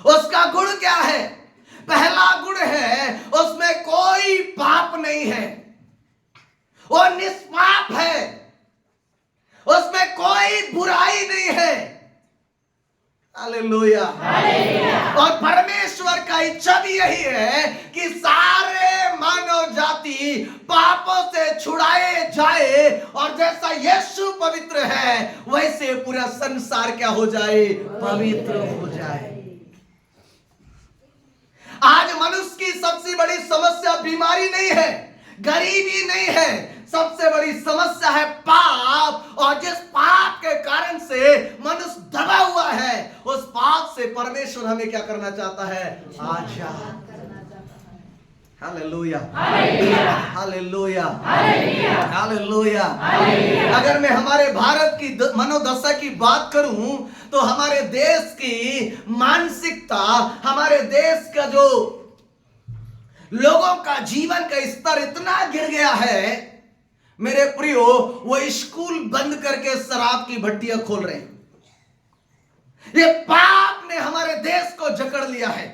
उसका गुण क्या है? पहला गुण है उसमें कोई पाप नहीं है, वो निष्पाप है, उसमें कोई बुराई नहीं है। हालेलुया। और परमेश्वर का इच्छा भी यही है कि सारे मानव जाति पापों से छुड़ाए जाए, और जैसा यीशु पवित्र है वैसे पूरा संसार क्या हो जाए? पवित्र हो जाए। आज मनुष्य की सबसे बड़ी समस्या बीमारी नहीं है, गरीबी नहीं है, सबसे बड़ी समस्या है पाप। और जिस पाप के कारण से मनुष्य दबा हुआ है, उस पाप से परमेश्वर हमें क्या करना चाहता है? आजाद। Hallelujah, hallelujah, hallelujah. अगर मैं हमारे भारत की मनोदशा की बात करूं तो हमारे देश की मानसिकता, हमारे देश का जो लोगों का जीवन का स्तर इतना गिर गया है मेरे प्रियो, वो स्कूल बंद करके शराब की भट्टियां खोल रहे हैं। ये पाप ने हमारे देश को जकड़ लिया है।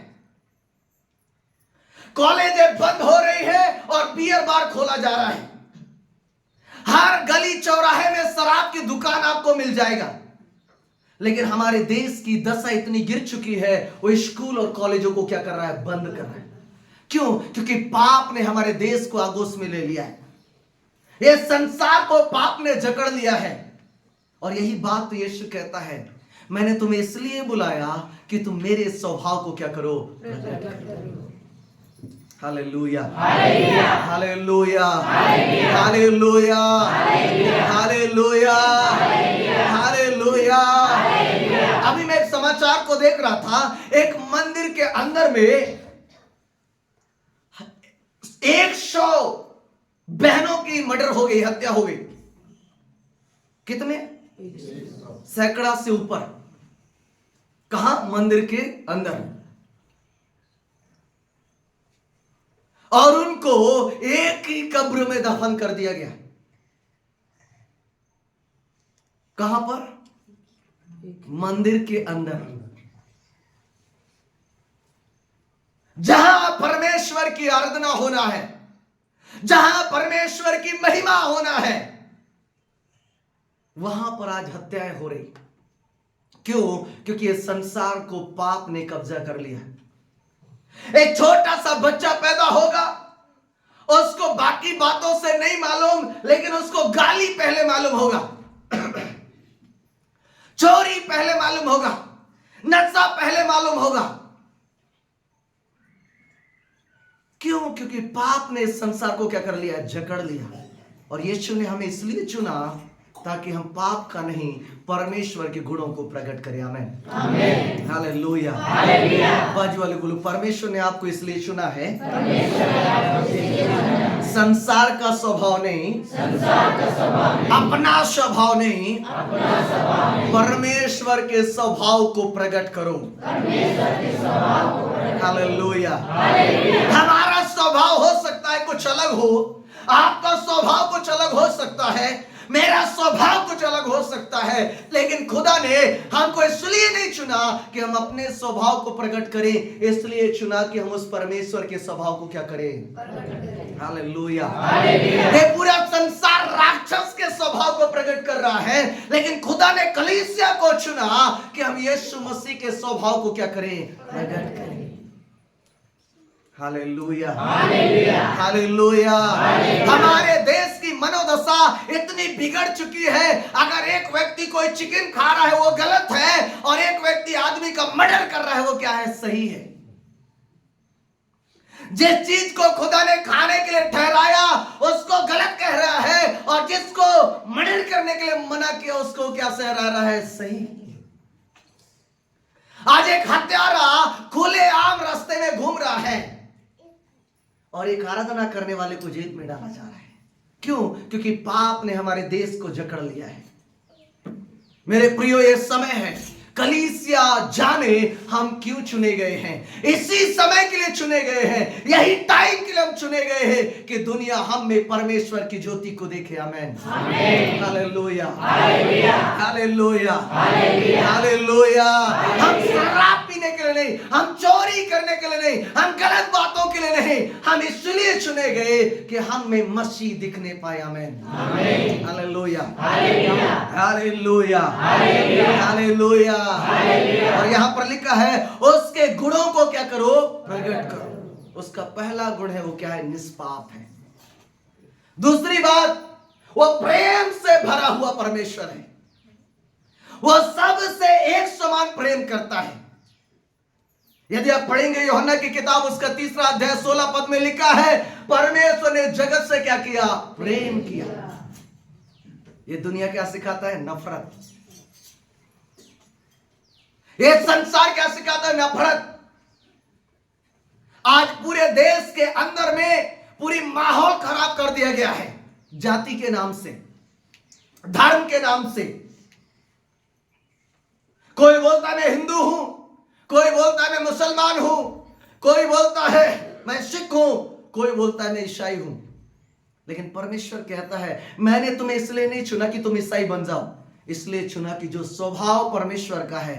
कॉलेजें बंद हो रही है और बियर बार खोला जा रहा है। हर गली चौराहे में शराब की दुकान आपको मिल जाएगा। लेकिन हमारे देश की दशा इतनी गिर चुकी है, वो स्कूल और कॉलेजों को क्या कर रहा है? बंद कर रहा है। क्यों? क्योंकि पाप ने हमारे देश को आगोश में ले लिया है। ये संसार को पाप ने जकड़ लिया है। और यही बात तो यीशु कहता है, मैंने तुम्हें इसलिए बुलाया कि तुम मेरे स्वभाव को क्या करो? Hallelujah, hallelujah, hallelujah, hallelujah, hallelujah. अभी मैं एक समाचार को देख रहा था, एक मंदिर के अंदर में 100 बहनों की मर्डर हो गई, हत्या हो गई। कितने? 100 से ऊपर। कहां? मंदिर के अंदर। और उनको एक ही कब्र में दफन कर दिया गया। कहां पर? मंदिर के अंदर, जहां परमेश्वर की आराधना होना है, जहां परमेश्वर की महिमा होना है, वहां पर आज हत्याएं हो रही। क्यों? क्योंकि ये संसार को पाप ने कब्जा कर लिया है। एक छोटा सा बच्चा पैदा होगा, उसको बाकी बातों से नहीं मालूम, लेकिन उसको गाली पहले मालूम होगा, चोरी पहले मालूम होगा, नशा पहले मालूम होगा। क्यों? क्योंकि पाप ने इस संसार को क्या कर लिया? जकड़ लिया। और यीशु ने हमें इसलिए चुना ताकि हम पाप का नहीं, परमेश्वर के गुणों को प्रकट करें। आमीन, आमीन, हालेलुया, हालेलुया। बाजू वाले बोलो, परमेश्वर ने आपको इसलिए चुना है, संसार का स्वभाव नहीं, अपना स्वभाव नहीं, परमेश्वर के स्वभाव को प्रकट करो। हालेलुया। हमारा स्वभाव हो सकता है कुछ अलग हो, आपका स्वभाव कुछ अलग हो सकता है, मेरा स्वभाव कुछ अलग हो सकता है, लेकिन खुदा ने हमको इसलिए नहीं चुना कि हम अपने स्वभाव को प्रकट करें, इसलिए चुना कि हम उस परमेश्वर के स्वभाव को क्या करें? हालेलुया। ये पूरा संसार राक्षस के स्वभाव को प्रकट कर रहा है, लेकिन खुदा ने कलीसिया को चुना कि हम यीशु मसीह के स्वभाव को क्या करें? प्रकट करें। Hallelujah, hallelujah, hallelujah. हमारे देश की मनोदशा इतनी बिगड़ चुकी है, अगर एक व्यक्ति कोई चिकन खा रहा है वो गलत है, और एक व्यक्ति आदमी का मर्डर कर रहा है वो क्या है? सही है। जिस चीज को खुदा ने खाने के लिए ठहराया उसको गलत कह रहा है, और जिसको मर्डर करने के लिए मना किया उसको क्या सह रहा है? सही। आज एक हत्यारा खुले आम रास्ते में घूम रहा है और एक आराधना करने वाले को जेल में डाला जा रहा है। क्यों? क्योंकि पाप ने हमारे देश को जकड़ लिया है। मेरे प्रियो, ये समय है कलीसिया जाने हम क्यों चुने गए हैं। इसी समय के लिए चुने गए हैं, यही टाइम के लिए हम चुने गए हैं कि दुनिया हम में परमेश्वर की ज्योति को देखे। आमीन, हालेलुया, हालेलुया, हालेलुया, हालेलुया। हम शराब पीने के लिए नहीं, हम चोरी करने के लिए नहीं, हम गलत बातों के लिए नहीं, हम इसलिए चुने गए कि हम में मसीह दिखने पाए। आमीन, हालेलुया, हालेलुया, हालेलुया। और यहाँ पर लिखा है उसके गुणों को क्या करो, प्रकट करो। उसका पहला गुण है वो क्या है, निष्पाप है। दूसरी बात, वो प्रेम से भरा हुआ परमेश्वर है। वो सबसे एक समान प्रेम करता है। यदि आप पढ़ेंगे यूहन्ना की किताब उसका 3 अध्याय 16 पद में लिखा है, परमेश्वर ने जगत से क्या किया, प्रेम किया। ये दुनिया क्या सिखाता है, नफरत। ये संसार क्या सिखाता है, नफरत। आज पूरे देश के अंदर में पूरी माहौल खराब कर दिया गया है, जाति के नाम से, धर्म के नाम से। कोई बोलता है मैं हिंदू हूं, कोई बोलता है मैं मुसलमान हूं, कोई बोलता है मैं सिख हूं, कोई बोलता है मैं ईसाई हूं। लेकिन परमेश्वर कहता है मैंने तुम्हें इसलिए नहीं चुना कि तुम ईसाई बन जाओ, इसलिए चुना कि जो स्वभाव परमेश्वर का है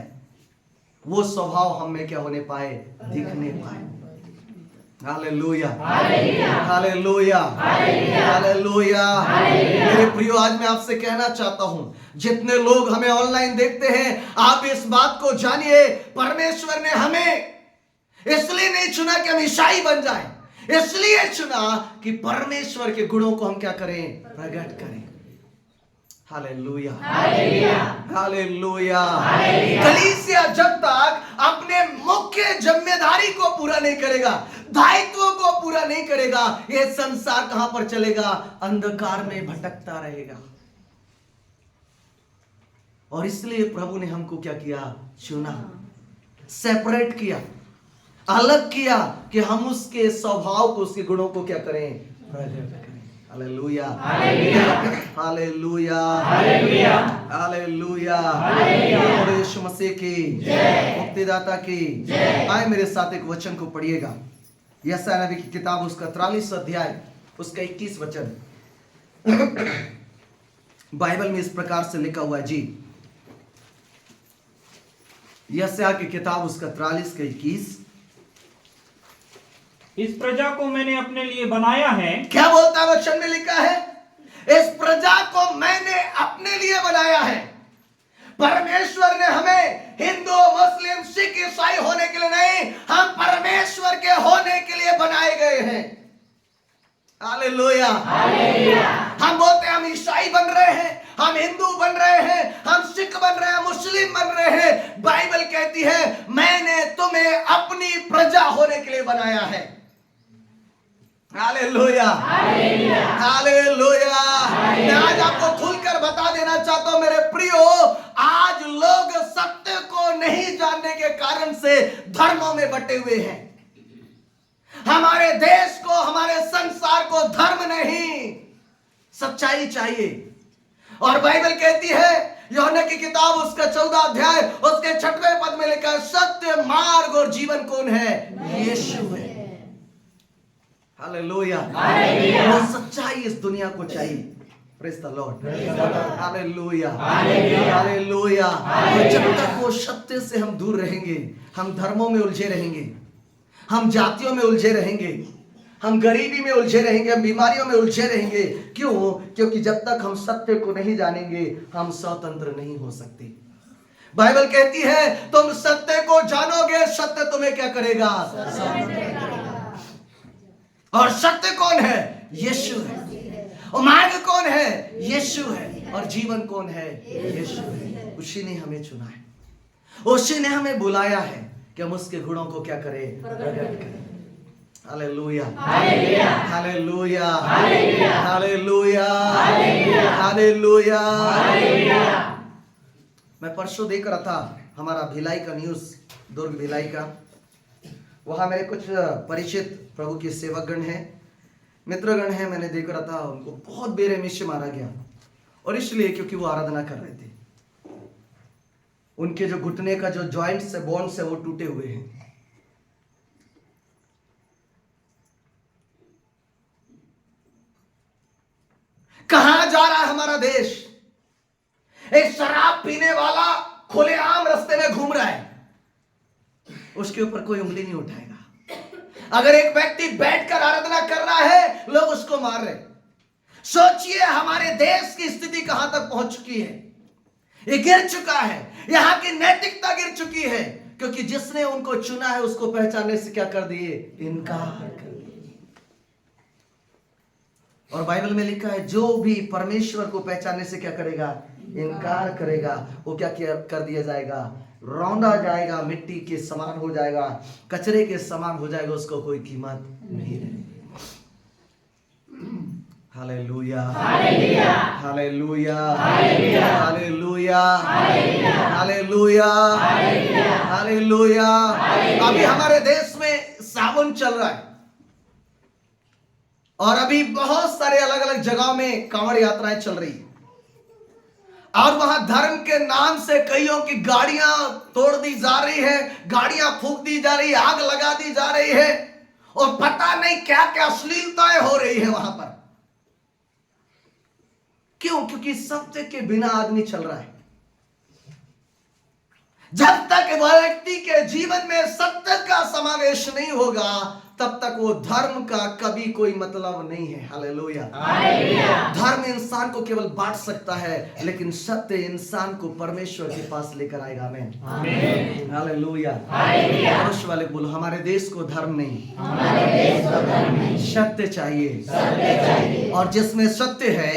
वो स्वभाव हम में क्या होने पाए, दिखने पाए। Hallelujah, hallelujah, hallelujah. मेरे प्रियो, आज मैं आपसे कहना चाहता हूं, जितने लोग हमें ऑनलाइन देखते हैं, आप इस बात को जानिए, परमेश्वर ने हमें इसलिए नहीं चुना कि हम ईसाई बन जाएं, इसलिए चुना कि परमेश्वर के गुणों को हम क्या करें, प्रकट करें। Hallelujah, hallelujah. कलीसिया जब तक अपने मुख्य जिम्मेदारी को पूरा नहीं करेगा, दायित्वों को पूरा नहीं करेगा, ये संसार कहां पर चलेगा, अंधकार में भटकता रहेगा। और इसलिए प्रभु ने हमको क्या किया, चुना, सेपरेट किया, अलग किया कि हम उसके स्वभाव को, उसके गुणों को क्या करें, प्रकट करें। Hallelujah, hallelujah, hallelujah. और यीशु मसीह की, मुक्तिदाता की। आए मेरे साथ एक वचन को पढ़िएगा, यशायाह नबी की किताब उसका 43 अध्याय उसका 21 वचन। बाइबल में इस प्रकार से लिखा हुआ है जी, यशायाह की किताब उसका 43 का 21। इस प्रजा को मैंने अपने लिए बनाया है। क्या बोलता है वचन में लिखा है, इस प्रजा को मैंने अपने लिए बनाया है। परमेश्वर ने हमें हिंदू, मुस्लिम, सिख, ईसाई होने के लिए नहीं, हम परमेश्वर के होने के लिए बनाए गए हैं। हालेलुया, हम बोलते हैं हम ईसाई बन रहे हैं, हम हिंदू बन रहे हैं, हम सिख बन रहे हैं, मुस्लिम बन रहे हैं। बाइबल कहती है मैंने तुम्हें अपनी प्रजा होने के लिए बनाया है। Hallelujah, hallelujah. मैं आज आपको खुलकर बता देना चाहता हूं मेरे प्रियो, आज लोग सत्य को नहीं जानने के कारण से धर्मों में बटे हुए हैं। हमारे देश को, हमारे संसार को धर्म नहीं, सच्चाई चाहिए। और बाइबल कहती है, यूहन्ना की किताब उसका 14 अध्याय उसके 6वें पद में लिखा है, सत्य, मार्ग और जीवन कौन है, यीशु है। हालेलुया, वो सच्चाई इस दुनिया को चाहिए। Praise the Lord, hallelujah, hallelujah. जब तक वो सत्य से हम दूर रहेंगे, हम धर्मों में उलझे रहेंगे, हम जातियों में उलझे रहेंगे, हम गरीबी में उलझे रहेंगे, हम बीमारियों में उलझे रहेंगे। क्यों? क्योंकि जब तक हम सत्य को नहीं जानेंगे, हम स्वतंत्र नहीं हो सकते। बाइबल कहती है तुम सत्य को जानोगे, सत्य तुम्हें क्या करेगा, और सत्य कौन है, यीशु है। और मार्ग कौन है, यीशु है। और जीवन कौन है, यीशु है। उसी ने हमें चुना है, उसी ने हमें बुलाया है कि हम उसके गुणों को क्या करें, प्रकट करें। Hallelujah, hallelujah, hallelujah, hallelujah. मैं परसों देख रहा था हमारा भिलाई का न्यूज, दुर्ग भिलाई का। वहां मेरे कुछ परिचित प्रभु के सेवकगण हैं, मित्रगण हैं। मैंने देख रहा था उनको बहुत बेरहमी से मारा गया, और इसलिए क्योंकि वो आराधना कर रहे थे। उनके जो घुटने का जो जॉइंट्स है, बोन्स है, वो टूटे हुए हैं। कहां जा रहा है हमारा देश? एक शराब पीने वाला खुलेआम रास्ते में घूम रहा है, उसके ऊपर कोई उंगली नहीं उठाएगा। अगर एक व्यक्ति बैठकर आराधना कर रहा है, लोग उसको मार रहे। सोचिए हमारे देश की स्थिति कहां तक पहुंच चुकी है। ये गिर चुका है, यहां की नैतिकता गिर चुकी है, क्योंकि जिसने उनको चुना है उसको पहचानने से क्या कर दिए, इनकार कर दिए। और बाइबल में लिखा है जो भी परमेश्वर को पहचानने से क्या करेगा, इनकार करेगा, वो क्या कर दिया जाएगा, रौंदा जाएगा, मिट्टी के समान हो जाएगा, कचरे के समान हो जाएगा, उसको कोई कीमत नहीं रहेगी। Hallelujah, hallelujah, hallelujah, hallelujah, hallelujah, hallelujah. अभी हमारे देश में सावन चल रहा है और अभी बहुत सारे अलग अलग जगहों में कांवड़ यात्राएं चल रही है और वहां धर्म के नाम से कईयों की गाड़ियां तोड़ दी जा रही है, गाड़ियां फूंक दी जा रही है, आग लगा दी जा रही है और पता नहीं क्या क्या अश्लीलताएं हो रही है वहां पर। क्यों? क्योंकि सत्य के बिना आदमी चल रहा है। जब तक वह व्यक्ति के जीवन में सत्य का समावेश नहीं होगा तब तक वो धर्म का कभी कोई मतलब नहीं है। हालेलुया, धर्म इंसान को केवल बांट सकता है, लेकिन सत्य इंसान को परमेश्वर के पास लेकर आएगा। आमीन, हालेलुया। पड़ोस वाले बोलो, हमारे देश को धर्म नहीं, सत्य चाहिए। और जिसमें सत्य है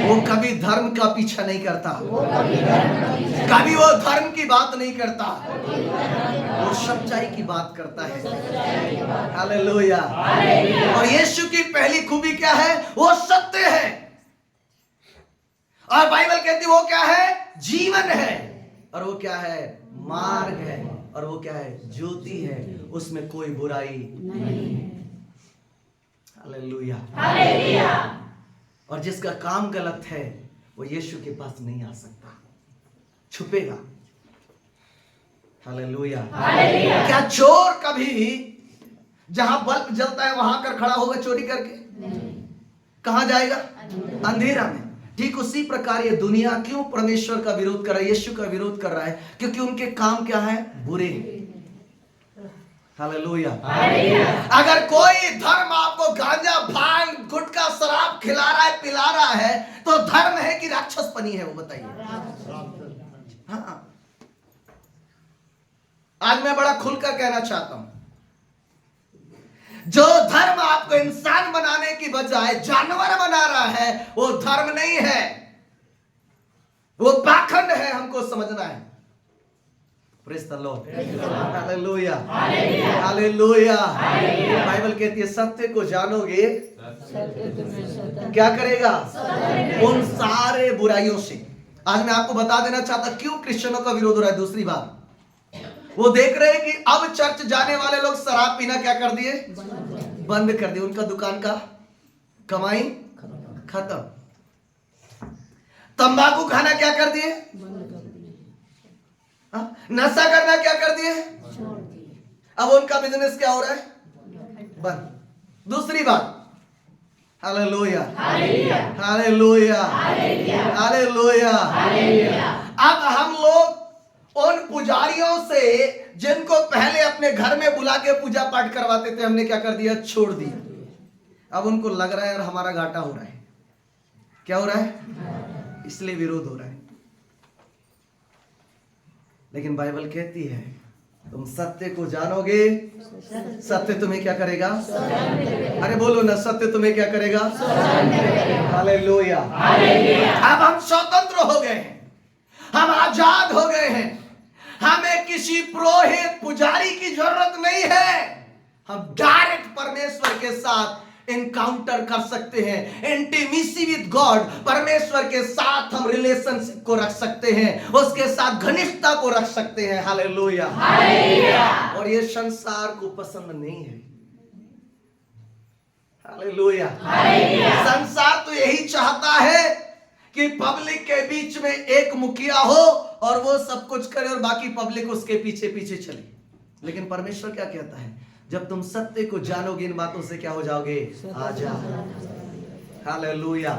वो कभी धर्म का पीछा नहीं करता, कभी वो धर्म की बात नहीं करता, वो सच्चाई की बात करता है। हालेलुया। और यीशु की पहली खूबी क्या है? वो सत्य है। और बाइबल कहती है वो क्या है? जीवन है। और वो क्या है? मार्ग है। और वो क्या है? ज्योति है, उसमें कोई बुराई नहीं है। Hallelujah, hallelujah. और जिसका काम गलत है वो यीशु के पास नहीं आ सकता, छुपेगा। Hallelujah, hallelujah. क्या चोर कभी जहां बल्ब जलता है वहां कर खड़ा होगा चोरी करके? कहां जाएगा? अंधेरा में। ठीक उसी प्रकार ये दुनिया क्यों परमेश्वर का विरोध कर रहा है, यीशु का विरोध कर रहा है? क्योंकि उनके काम क्या है? बुरे। हालेलुया। अगर कोई धर्म आपको गांजा, भांग, गुटखा, शराब खिला रहा है, पिला रहा है, तो धर्म है कि राक्षसपनी है? वो बताइए। हाँ, आज मैं बड़ा खुलकर कहना चाहता हूं, जो धर्म आपको इंसान बनाने की बजाय जानवर बना रहा है वो धर्म नहीं है, वो पाखंड है। हमको समझना है। Praise the Lord, hallelujah, hallelujah. Bible कहती है सत्य को जानोगे क्या करेगा? उन सारे बुराइयों से। आज मैं आपको बता देना चाहता क्यों क्रिश्चियनों का विरोध हो रहा है। दूसरी बात, वो देख रहे हैं कि अब चर्च जाने वाले लोग शराब पीना क्या कर दिए? बंद कर दिए। उनका दुकान का कमाई खत्म। तंबाकू खाना क्या कर दिए? नशा करना क्या कर दिए? अब उनका बिजनेस क्या हो रहा है? बंद। दूसरी बात, हालेलुया, हालेलुया, हालेलुया। अब हम लोग उन पुजारियों से जिनको पहले अपने घर में बुला के पूजा पाठ करवाते थे, हमने क्या कर दिया? छोड़ दिया। अब उनको लग रहा है यार हमारा घाटा हो रहा है। क्या हो रहा है? इसलिए विरोध हो रहा है। लेकिन बाइबल कहती है तुम सत्य को जानोगे, सत्य तुम्हें क्या करेगा? अरे बोलो ना, सत्य तुम्हें क्या करेगा? हालेलुया। अब हम स्वतंत्र हो गए हैं, हम आजाद हो गए हैं। हमें किसी पुरोहित, पुजारी की जरूरत नहीं है। हम डायरेक्ट परमेश्वर के साथ एनकाउंटर कर सकते हैं। इंटीमेसी विद गॉड, परमेश्वर के साथ हम रिलेशनशिप को रख सकते हैं, उसके साथ घनिष्ठता को रख सकते हैं। Hallelujah, hallelujah. और ये संसार को पसंद नहीं है। Hallelujah, hallelujah. संसार तो यही चाहता है कि पब्लिक के बीच में एक मुखिया हो और वो सब कुछ करे और बाकी पब्लिक उसके पीछे पीछे चले। लेकिन परमेश्वर क्या कहता है? जब तुम सत्य को जानोगे इन बातों से क्या हो जाओगे? आजाद। हालेलुया।